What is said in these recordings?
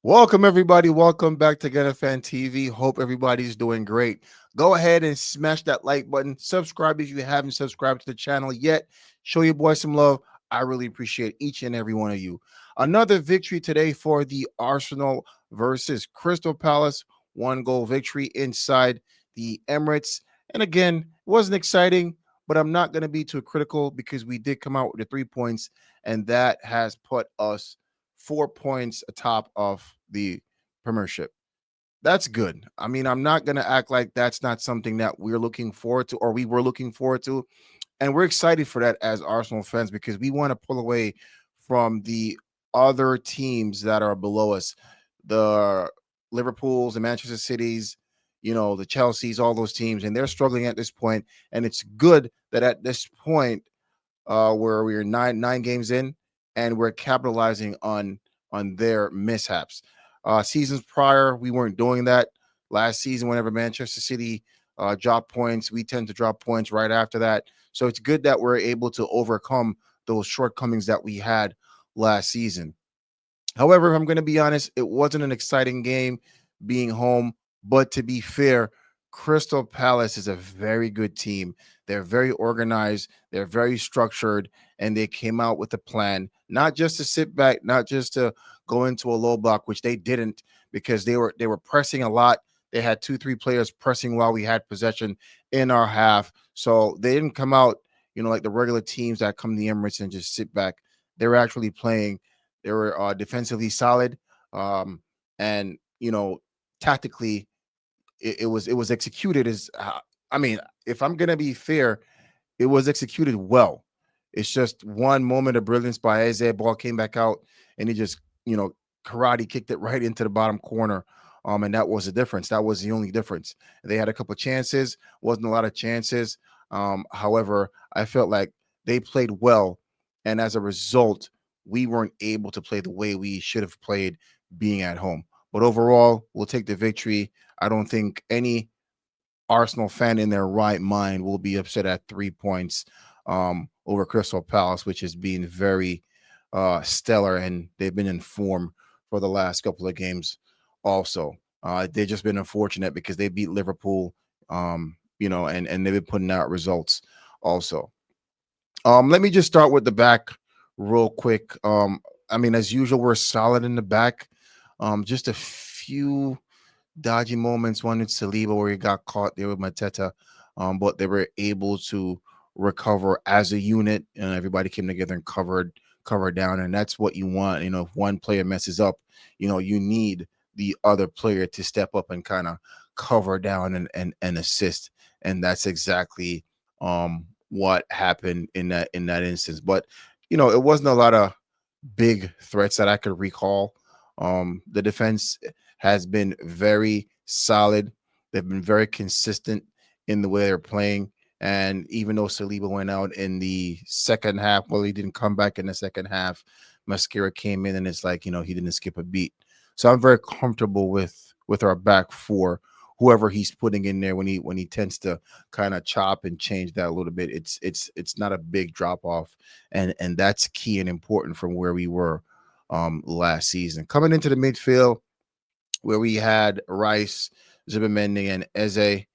Welcome, everybody. Welcome back to Gunna Fan TV. Hope everybody's doing great. Go ahead and smash that like button. Subscribe if you haven't subscribed to the channel yet. Show your boy some love. I really appreciate each and every one of you. Another victory today for the Arsenal versus Crystal Palace. One goal victory inside the Emirates. And again, it wasn't exciting, but I'm not going to be too critical because we did come out with the 3 points, and that has put us 4 points atop of the Premiership. That's good. I mean, I'm not going to act like that's not something that we're looking forward to or we were looking forward to. And we're excited for that as Arsenal fans because we want to pull away from the other teams that are below us, the Liverpools, the Manchester Cities, the Chelseas, all those teams. And they're struggling at this point. And it's good that at this point, where we're nine games in, and we're capitalizing on their mishaps. Seasons prior, we weren't doing that. Last season, whenever Manchester City dropped points, we tend to drop points right after that. So it's good that we're able to overcome those shortcomings that we had last season. However, if I'm going to be honest, it wasn't an exciting game being home. But to be fair, Crystal Palace is a very good team. They're very organized, they're very structured, and they came out with a plan, not just to sit back, not just to go into a low block, which they didn't because they were pressing a lot. They had two, three players pressing while we had possession in our half. So they didn't come out, like the regular teams that come to the Emirates and just sit back. They were actually playing. They were defensively solid, and tactically, it was executed as. I mean, if I'm gonna be fair, it was executed well. It's just one moment of brilliance by Eze. Ball came back out, and he just karate kicked it right into the bottom corner. And that was the difference. That was the only difference. They had a couple chances, wasn't a lot of chances. However, I felt like they played well, and as a result, we weren't able to play the way we should have played being at home. But overall, we'll take the victory. I don't think any Arsenal fan in their right mind will be upset at 3 points over Crystal Palace, which has been very stellar, and they've been in form for the last couple of games. Also, they've just been unfortunate because they beat Liverpool, and they've been putting out results. Also, let me just start with the back real quick. I mean, as usual, we're solid in the back. Just a few dodgy moments. One with Saliba where he got caught there with Mateta, but they were able to recover as a unit, and everybody came together and covered down. And that's what you want. If one player messes up, you need the other player to step up and kind of cover down and assist. And that's exactly what happened in that instance. But it wasn't a lot of big threats that I could recall. The defense has been very solid. They've been very consistent in the way they're playing. And even though Saliba went out in the second half, well, he didn't come back in the second half. Mascara came in, and it's like he didn't skip a beat. So I'm very comfortable with our back four. Whoever he's putting in there when he tends to kind of chop and change that a little bit, it's not a big drop off, and that's key and important from where we were last season. Coming into the midfield, where we had Rice, Zubimendi, and Eze.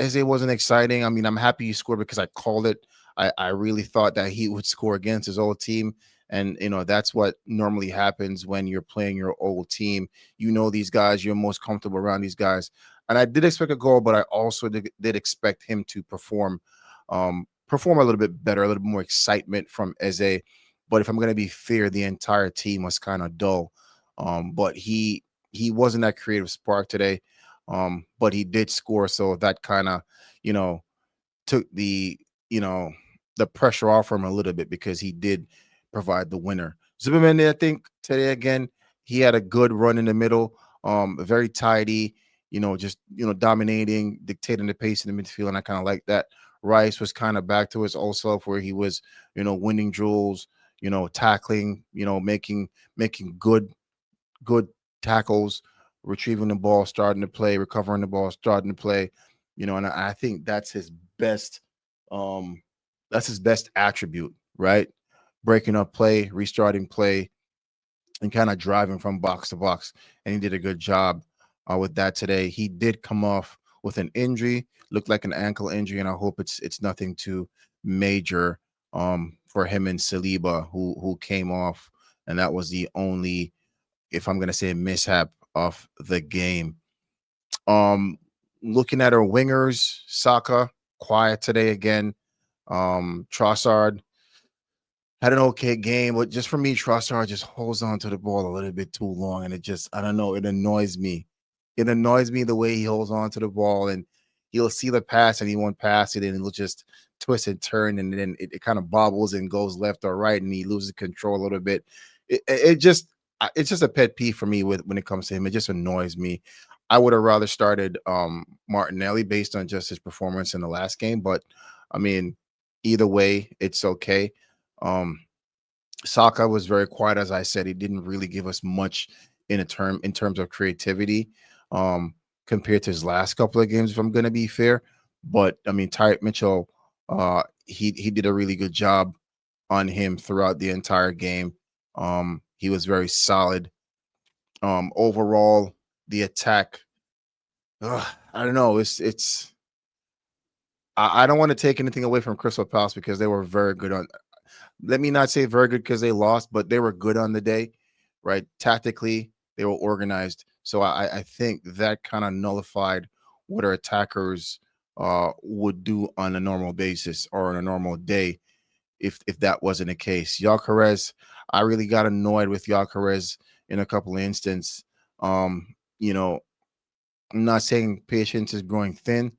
Eze wasn't exciting. I mean, I'm happy he scored because I called it. I really thought that he would score against his old team. And, that's what normally happens when you're playing your old team. These guys, you're most comfortable around these guys. And I did expect a goal, but I also did expect him to perform a little bit better, a little bit more excitement from Eze. But if I'm going to be fair, the entire team was kind of dull. But he wasn't that creative spark today, but he did score, so that kind of you know took you know the pressure off from him a little bit because he did provide the winner. Zimmerman, I think today again, he had a good run in the middle, very tidy, just dominating, dictating the pace in the midfield, and I kind of like that. Rice was kind of back to his old self where he was winning duels, tackling, making good tackles, retrieving the ball, starting to play, recovering the ball, starting to play. And I think um that's his best attribute, right? Breaking up play, restarting play, and kind of driving from box to box. And he did a good job with that today. He did come off with an injury, looked like an ankle injury, and I hope it's nothing too major for him and Saliba, who came off, and that was the only, if I'm gonna say, mishap of the game. Um, Looking at our wingers, Saka quiet today again. Trossard had an okay game, but just for me, Trossard just holds on to the ball a little bit too long, and it just, I don't know, it annoys me. It annoys me the way he holds on to the ball, and he'll see the pass and he won't pass it, and he'll just twist and turn, and then it kind of bobbles and goes left or right, and he loses control a little bit. It just, it's just a pet peeve for me with when it comes to him. It just annoys me. I would have rather started Martinelli based on just his performance in the last game, but I mean, either way, it's okay. Um, Saka was very quiet, as I said. He didn't really give us much in terms of creativity, um, compared to his last couple of games, if I'm gonna be fair. But I mean, Tyreek Mitchell, he did a really good job on him throughout the entire game. He was very solid. Overall, the attack, I don't know. I don't want to take anything away from Crystal Palace because they were very good on, let me not say very good because they lost, but they were good on the day, right? Tactically, they were organized. So I think that kind of nullified what our attackers would do on a normal basis or on a normal day if that wasn't the case. Gyökeres, I really got annoyed with Gyökeres in a couple of instances. You know, I'm not saying patience is growing thin,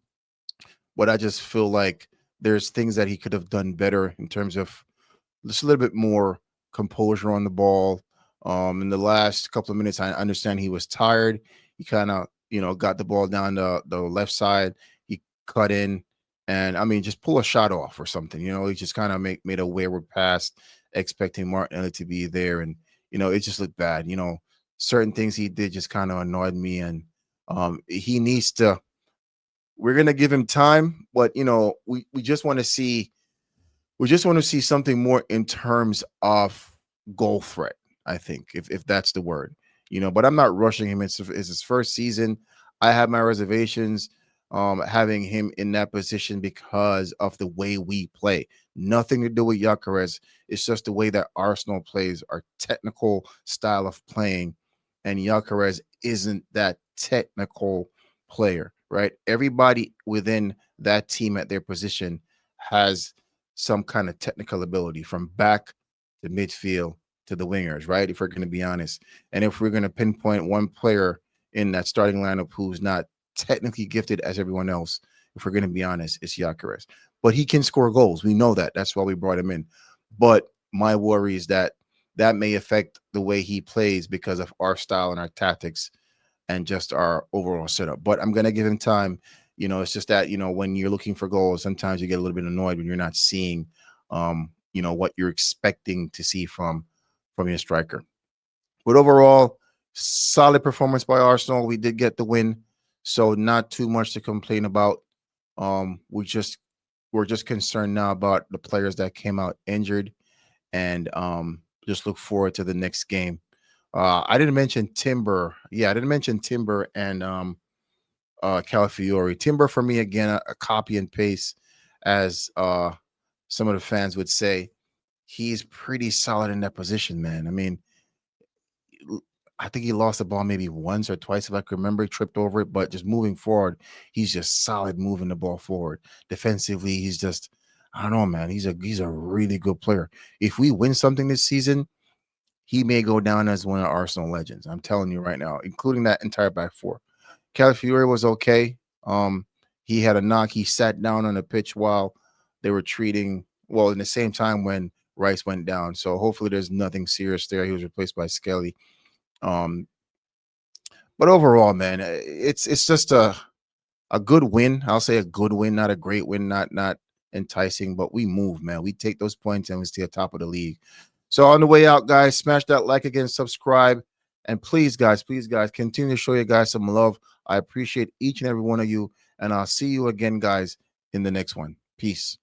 but I just feel like there's things that he could have done better in terms of just a little bit more composure on the ball. In the last couple of minutes, I understand he was tired. He kind of, got the ball down the left side. He cut in, and I mean, just pull a shot off or something. He just kind of made a wayward pass, expecting Martinelli to be there, and it just looked bad. Certain things he did just kind of annoyed me, and he needs to. We're gonna give him time, but we just want to see something more in terms of goal threat. I think if that's the word, But I'm not rushing him. It's his first season. I have my reservations having him in that position because of the way we play. Nothing to do with Gyökeres. It's just the way that Arsenal plays, our technical style of playing, and Gyökeres isn't that technical player, right? Everybody within that team at their position has some kind of technical ability from back to midfield to the wingers, right? If we're going to be honest. And if we're going to pinpoint one player in that starting lineup who's not technically gifted as everyone else, if we're going to be honest, it's Gyökeres. But he can score goals. We know that. That's why we brought him in. But my worry is that that may affect the way he plays because of our style and our tactics and just our overall setup. But I'm going to give him time. It's just that, when you're looking for goals, sometimes you get a little bit annoyed when you're not seeing, what you're expecting to see from your striker. But overall, solid performance by Arsenal. We did get the win, so not too much to complain about. We're just concerned now about the players that came out injured, and just look forward to the next game. I didn't mention Timber. Yeah, I didn't mention Timber and Calafiori. Timber for me again, a copy and paste, as some of the fans would say. He's pretty solid in that position, man. I mean, I think he lost the ball maybe once or twice, if I can remember. He tripped over it, but just moving forward, he's just solid moving the ball forward. Defensively, he's just, I don't know, man. He's a really good player. If we win something this season, he may go down as one of Arsenal legends. I'm telling you right now, including that entire back four. Calafiori was okay. He had a knock. He sat down on the pitch while they were treating. Well, in the same time when Rice went down. So hopefully there's nothing serious there. He was replaced by Skelly. Um, but overall, man, it's just a good win. I'll say a good win, not a great win, not enticing, but we move, man. We take those points and we stay at top of the league. So on the way out, guys, smash that like again, subscribe, and please, guys, continue to show you guys some love. I appreciate each and every one of you, and I'll see you again, guys, in the next one. Peace.